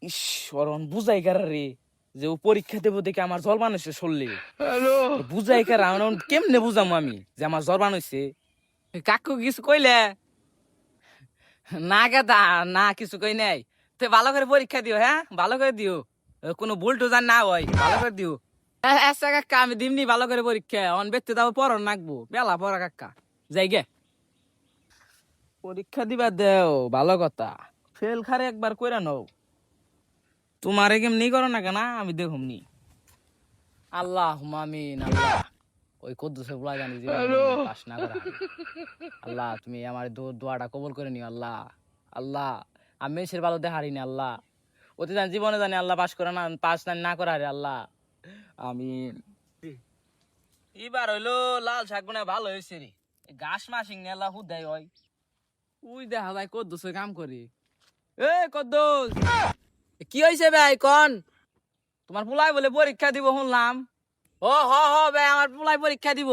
ঈশ্বরন বুঝাই কারা রে যে ও পরীক্ষা দেবো দেখে আমার জল বানাইছে শরীরে বুঝাই কারা কেমনে বুঝামো আমি যে আমার জ্বর বানাইছে কাকু কিছু কইলে না গেদা না কিছু কই নাই তো ভালো করে পরীক্ষা দিও হ্যাঁ ভালো করে দিও কোনো ভুল টুজান না হয় ভালো করে দিও আচ্ছা কাকা আমি দিমনি ভালো করে পরীক্ষা অন ব্যক্তি তাও পড়ন নাকবো বেলা পড়া কাকা যাই গে পরীক্ষা দিবা দেও ভালো কথা ফেল খারে একবার কইরা নাও তোমারে কেমনি করো না কেনা আমি দেখুমনি আল্লাহ আমিন আল্লাহ ওই কদ্দুসে বলা জানি যে পাস না করা আল্লাহ তুমি আমার দোয়াটা কবুল করে নিও আল্লাহ আল্লাহ আমি মেয়েছের ভালো দেখারি না আল্লাহ অতি জানি জীবনে জানি আল্লাহ পাস করে না পাস না করা রে আল্লাহ আমিন এবার হইলো লাল শাক গুনা ভালো হয়েছে রে ঘাস মাসিং নে আল্লাহ হুদাই হয় উই দেখা যায় কদ্দুসে কাম করি এ কদ্দুস কি হয়েছে ভাই কোন তোমার পোলাই বলে পরীক্ষা দিব শুনলাম ও হ হ ভাই আমার পোলাই পরীক্ষা দিব